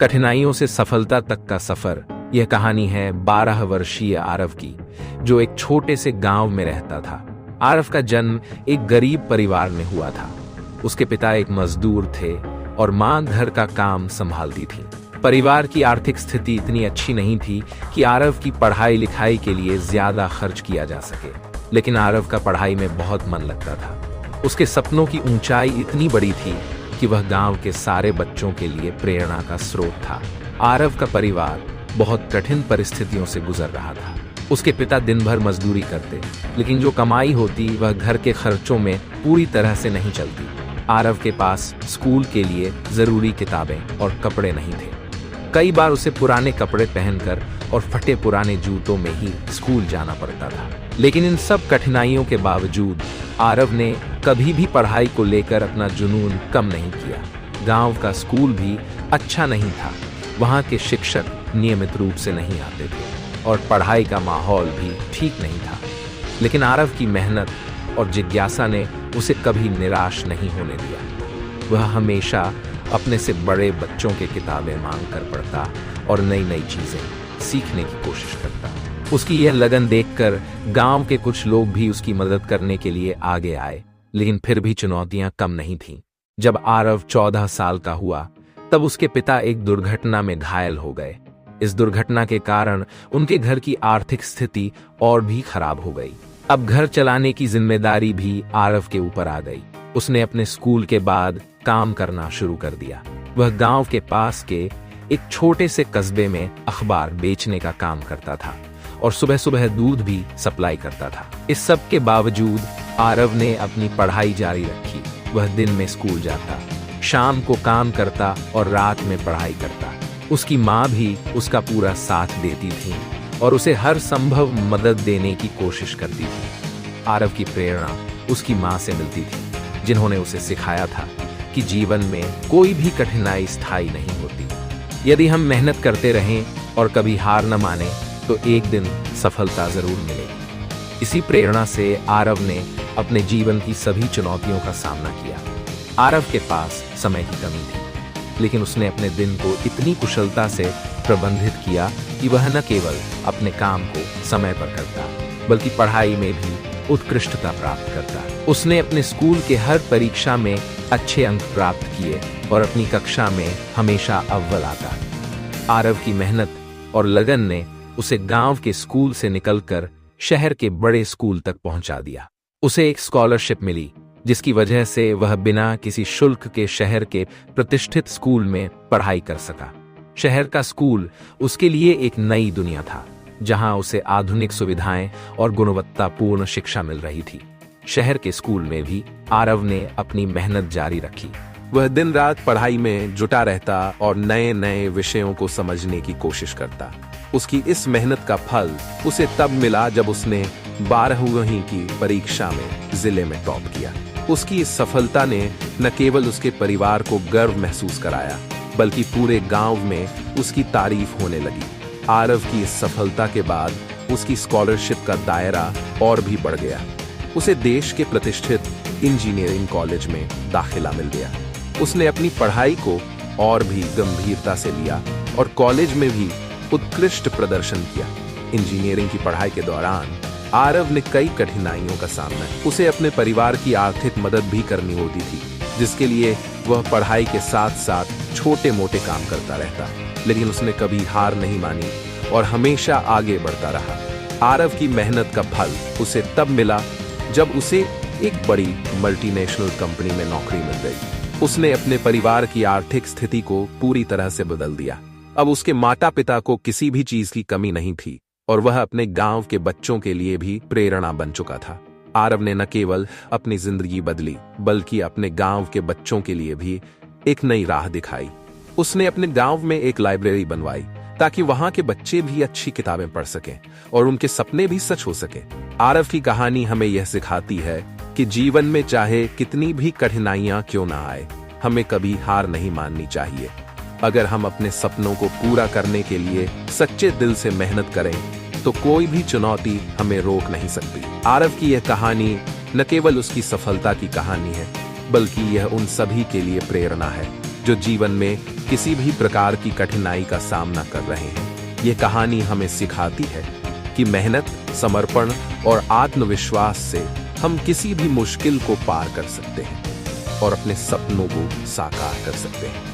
कठिनाइयों से सफलता तक का सफर। यह कहानी है 12 वर्षीय आरव की, जो एक छोटे से गांव में रहता था। आरव का जन्म एक गरीब परिवार में हुआ था। उसके पिता एक मजदूर थे और मां घर का काम संभालती थी। परिवार की आर्थिक स्थिति इतनी अच्छी नहीं थी कि आरव की पढ़ाई लिखाई के लिए ज्यादा खर्च किया जा सके, लेकिन आरव का पढ़ाई में बहुत मन लगता था। उसके सपनों की ऊंचाई इतनी बड़ी थी कि वह गांव के सारे बच्चों के लिए प्रेरणा का स्रोत था। आरव का परिवार बहुत कठिन परिस्थितियों से गुजर रहा था। उसके पिता दिन भर मजदूरी करते, लेकिन जो कमाई होती वह घर के खर्चों में पूरी तरह से नहीं चलती। आरव के पास स्कूल के लिए जरूरी किताबें और कपड़े नहीं थे। कई बार उसे पुराने कपड़े पहनकर और फटे पुराने जूतों में ही स्कूल जाना पड़ता था। लेकिन इन सब कठिनाइयों के बावजूद आरव ने कभी भी पढ़ाई को लेकर अपना जुनून कम नहीं किया। गांव का स्कूल भी अच्छा नहीं था। वहां के शिक्षक नियमित रूप से नहीं आते थे और पढ़ाई का माहौल भी ठीक नहीं था। लेकिन आरव की मेहनत और जिज्ञासा ने उसे कभी निराश नहीं होने दिया। वह हमेशा अपने से बड़े बच्चों के किताबें मांग कर पढ़ता और नई नई चीजें सीखने की कोशिश करता। उसकी यह लगन देखकर गांव के कुछ लोग भी उसकी मदद करने के लिए आगे आए, लेकिन फिर भी चुनौतियां कम नहीं थीं। जब आरव 14 साल का हुआ, तब उसके पिता एक दुर्घटना में घायल हो गए। इस दुर्घटना के कारण उनके घर की आर्थिक स्थिति और भी खराब हो गई। अब घर चलाने की जिम्मेदारी भी आरव के ऊपर आ गई। उसने अपने स्कूल के बाद काम करना शुरू कर दिया। वह गांव के पास के एक छोटे से कस्बे में अखबार बेचने का काम करता था और सुबह सुबह दूध भी सप्लाई करता था। इस सब के बावजूद आरव ने अपनी पढ़ाई जारी रखी। वह दिन में स्कूल जाता, शाम को काम करता और रात में पढ़ाई करता। उसकी माँ भी उसका पूरा साथ देती थी और उसे हर संभव मदद देने की कोशिश करती थी। आरव की प्रेरणा उसकी माँ से मिलती थी, जिन्होंने उसे सिखाया था कि जीवन में कोई भी कठिनाई स्थायी नहीं होती। यदि हम मेहनत करते रहें और कभी हार न माने, तो एक दिन सफलता जरूर मिलेगी। इसी प्रेरणा से आरव ने अपने जीवन की सभी चुनौतियों का सामना किया। आरव के पास समय की कमी थी, लेकिन उसने अपने दिन को इतनी कुशलता से प्रबंधित किया कि वह न केवल अपने काम को समय पर करता, बल्कि पढ़ाई में भी उत्कृष्टता प्राप्त करता। उसने अपने स्कूल के हर परीक्षा में अच्छे अंक प्राप्त किए और अपनी कक्षा में हमेशा अव्वल आता। आरव की मेहनत और लगन ने उसे गांव के स्कूल से निकलकर शहर के बड़े स्कूल तक पहुंचा दिया। उसे एक स्कॉलरशिप मिली, जिसकी वजह से वह बिना किसी शुल्क के शहर के प्रतिष्ठित स्कूल में पढ़ाई कर सका। शहर का स्कूल उसके लिए एक नई दुनिया था, जहां उसे आधुनिक सुविधाएं और गुणवत्तापूर्ण शिक्षा मिल रही थी। शहर के स्कूल में भी आरव ने अपनी मेहनत जारी रखी। वह दिन रात पढ़ाई में जुटा रहता और नए नए विषयों को समझने की कोशिश करता। उसकी इस मेहनत का फल उसे तब मिला जब उसने 12वीं की परीक्षा में जिले में टॉप किया। उसकी इस सफलता ने न केवल उसके परिवार को गर्व महसूस कराया, बल्कि पूरे गांव में उसकी तारीफ होने लगी। आरव की इस सफलता के बाद उसकी स्कॉलरशिप का दायरा और भी बढ़ गया। उसे देश के प्रतिष्ठित इंजीनियरिंग कॉलेज में दाखिला मिल गया। उसने अपनी पढ़ाई को और भी गंभीरता से लिया और कॉलेज में भी उत्कृष्ट प्रदर्शन किया। इंजीनियरिंग की पढ़ाई के दौरान आरव ने कई कठिनाइयों का सामना किया। उसे अपने परिवार की आर्थिक मदद भी करनी होती थी, जिसके लिए वह पढ़ाई के साथ साथ छोटे मोटे काम करता रहता। लेकिन उसने कभी हार नहीं मानी और हमेशा आगे बढ़ता रहा। आरव की मेहनत का फल उसे तब मिला जब उसे एक बड़ी मल्टीनेशनल कंपनी में नौकरी मिल गई। उसने अपने परिवार की आर्थिक स्थिति को पूरी तरह से बदल दिया। अब उसके माता पिता को किसी भी चीज की कमी नहीं थी और वह अपने गांव के बच्चों के लिए भी प्रेरणा बन चुका था। आरव ने न केवल अपनी जिंदगी बदली, बल्कि अपने गांव के बच्चों के लिए भी एक नई राह दिखाई। उसने अपने गांव में एक लाइब्रेरी बनवाई ताकि वहां के बच्चे भी अच्छी किताबें पढ़ सकें और उनके सपने भी सच हो सके। आरव की कहानी हमें यह सिखाती है कि जीवन में चाहे कितनी भी कठिनाइयां क्यों ना आए, हमें कभी हार नहीं माननी चाहिए। अगर हम अपने सपनों को पूरा करने के लिए सच्चे दिल से मेहनत करें, तो कोई भी चुनौती हमें रोक नहीं सकती। आरव की यह कहानी न केवल उसकी सफलता की कहानी है, बल्कि यह उन सभी के लिए प्रेरणा है जो जीवन में किसी भी प्रकार की कठिनाई का सामना कर रहे हैं। ये कहानी हमें सिखाती है कि मेहनत, समर्पण और आत्मविश्वास से हम किसी भी मुश्किल को पार कर सकते हैं और अपने सपनों को साकार कर सकते हैं।